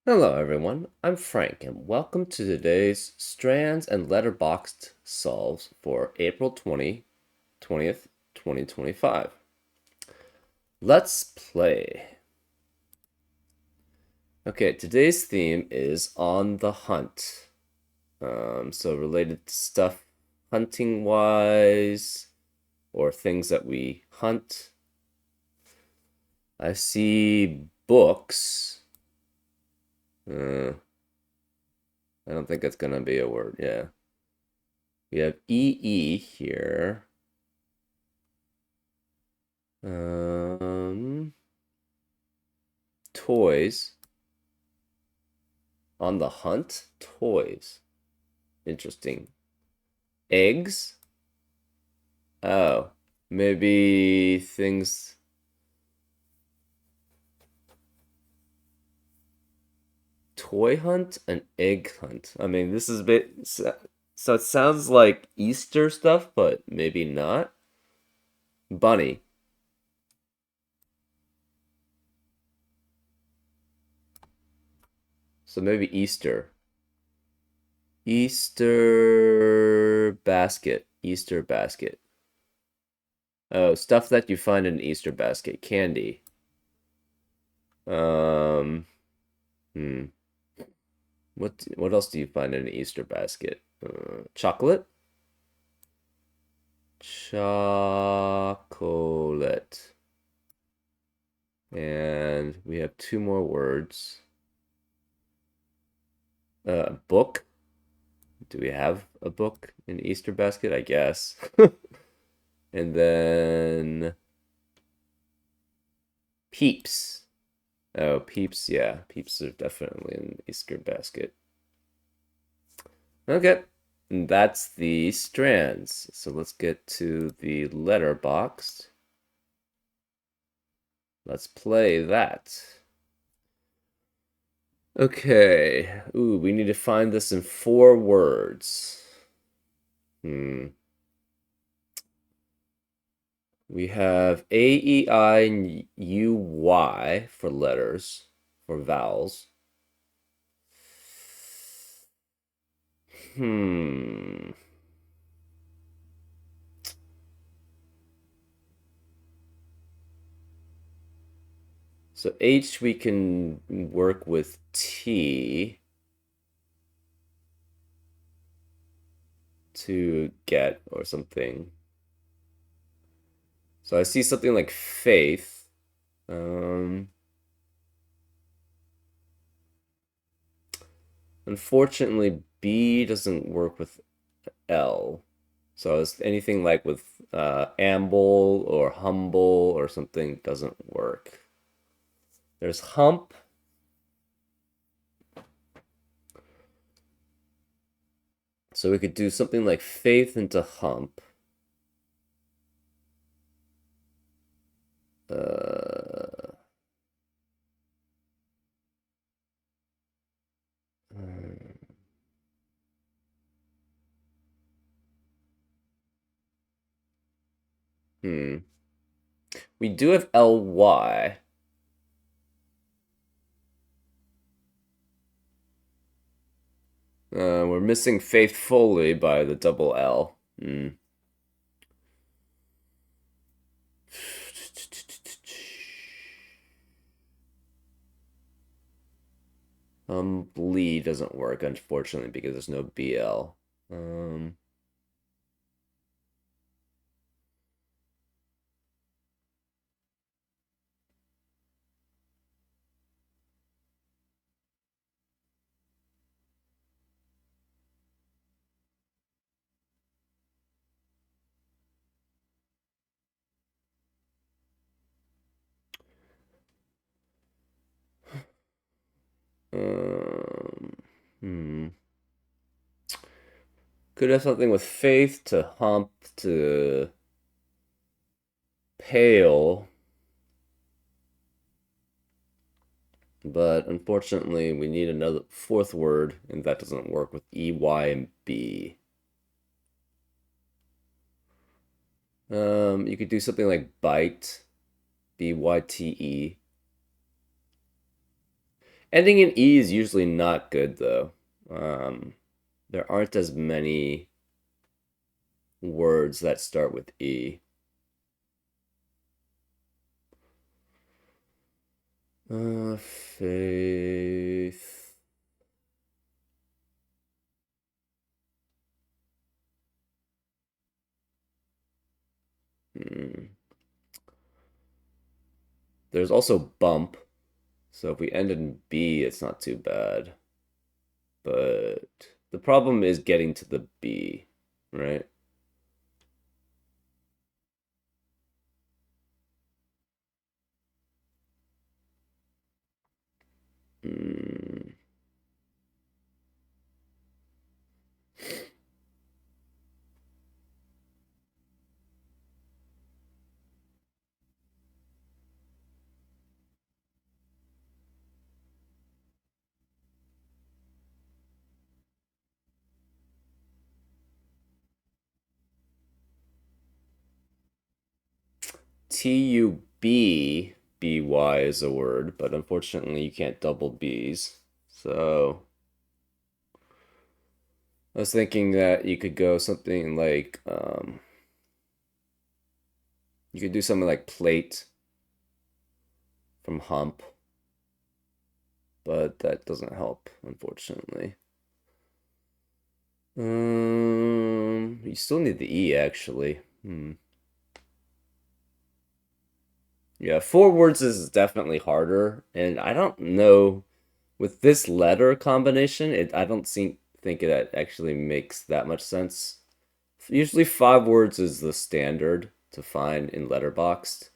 Hello, everyone. I'm Frank, and welcome to today's Strands and Letterboxed Solves for April 20th, 2025. Let's play. Okay, today's theme is on the hunt. So related to stuff hunting wise or things that we hunt. I see books. Uh, I don't think it's gonna be a word. Yeah. We have EE here. Um, Toys. On the hunt? Toys. Interesting. Eggs? Oh, maybe things. Toy hunt and egg hunt. I mean, this is a bit. So it sounds like Easter stuff, but maybe not. Bunny. So maybe Easter. Easter basket. Easter basket. Oh, stuff that you find in an Easter basket. Candy. Um, hmm. What else do you find in an Easter basket? Chocolate? Chocolate. And we have two more words. Book. Do we have a book in Easter basket? I guess. And then peeps. Oh, peeps. Yeah, peeps are definitely in the Easter basket. Okay. And that's the strands. So let's get to the letterboxed. Let's play that. Okay. Ooh, we need to find this in 4 words. Hmm. We have A, E, I, and U, Y for letters, for vowels. Hmm. So H we can work with T to get or something. So I see something like faith. Um, Unfortunately, B doesn't work with L. So it's anything like with amble or humble or something doesn't work. There's hump. So we could do something like faith into hump. Uh, hmm. We do have ly. We're missing faithfully by the double L. Hmm. Humbly doesn't work, unfortunately, because there's no BL. Um, um, hmm. Could have something with faith to hump to pale, but unfortunately, we need another fourth word, and that doesn't work with EY and B. You could do something like bite, BYTE. Ending in E is usually not good though. Um, there aren't as many words that start with E. Faith. Hmm. There's also bump. So if we end in B, it's not too bad. But the problem is getting to the B, right? Mm. TUBBY is a word, but unfortunately you can't double B's. So I was thinking that you could go something like you could do something like plate from hump, but that doesn't help, unfortunately. You still need the E actually. Yeah, four words is definitely harder, and I don't know with this letter combination, I don't think that actually makes that much sense. Usually, five words is the standard to find in Letterboxd,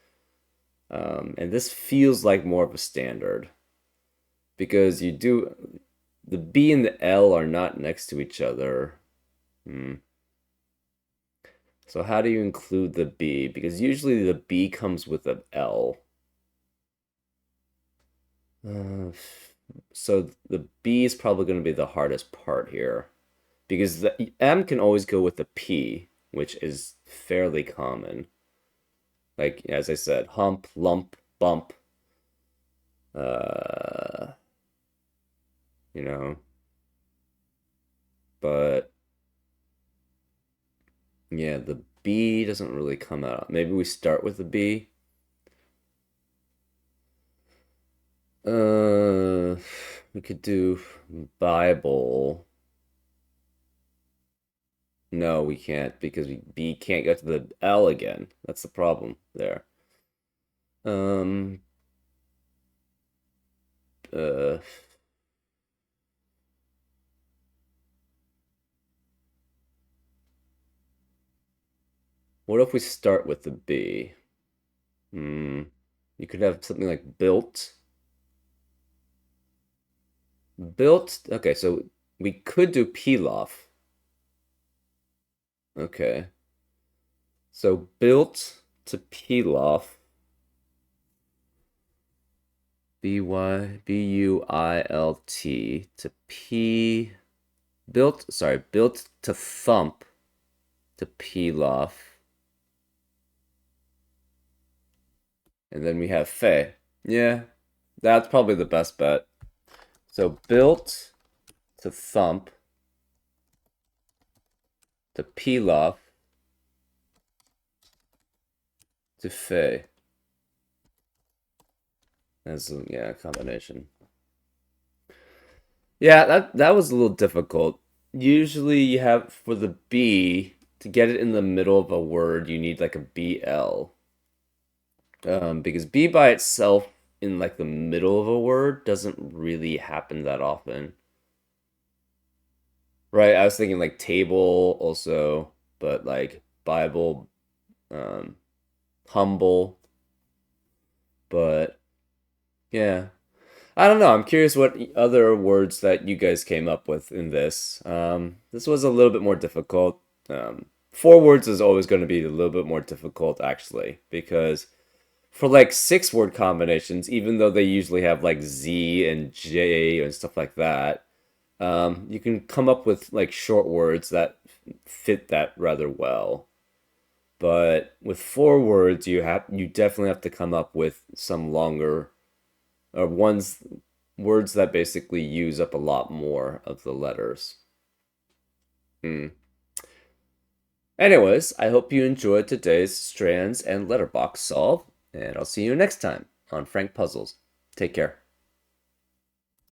and this feels like more of a standard because you do the B and the L are not next to each other. Hmm. So how do you include the B? Because usually the B comes with an L. Uh, so the B is probably going to be the hardest part here because the M can always go with the P, which is fairly common. Like as I said, hump, lump, bump. Uh, you know, but yeah, the B doesn't really come out. Maybe we start with the B. Uh, we could do Bible. No, we can't because B can't get to the L again. That's the problem there. Um, uh, what if we start with the B? Hmm. You could have something like built. Built. Okay, so we could do pilaf. Okay. So built to pilaf. Built to P. Built, sorry, built to thump to pilaf. And then we have fe. Yeah, that's probably the best bet. So built to thump to pilaf to fe. That's yeah, a combination. Yeah, that was a little difficult. Usually you have for the B to get it in the middle of a word, you need like a BL. Because B by itself in like the middle of a word doesn't really happen that often. Right? I was thinking like table also, but like Bible, um, humble, but yeah. I don't know. I'm curious what other words that you guys came up with in this. This was a little bit more difficult. Four words is always going to be a little bit more difficult, actually, because for like six word combinations, even though they usually have like Z and J and stuff like that, you can come up with like short words that fit that rather well. But with four words, you definitely have to come up with some longer or ones Words that basically use up a lot more of the letters. Hmm. Anyways, I hope you enjoyed today's Strands and Letterbox solve, and I'll see you next time on Frank Puzzles. Take care.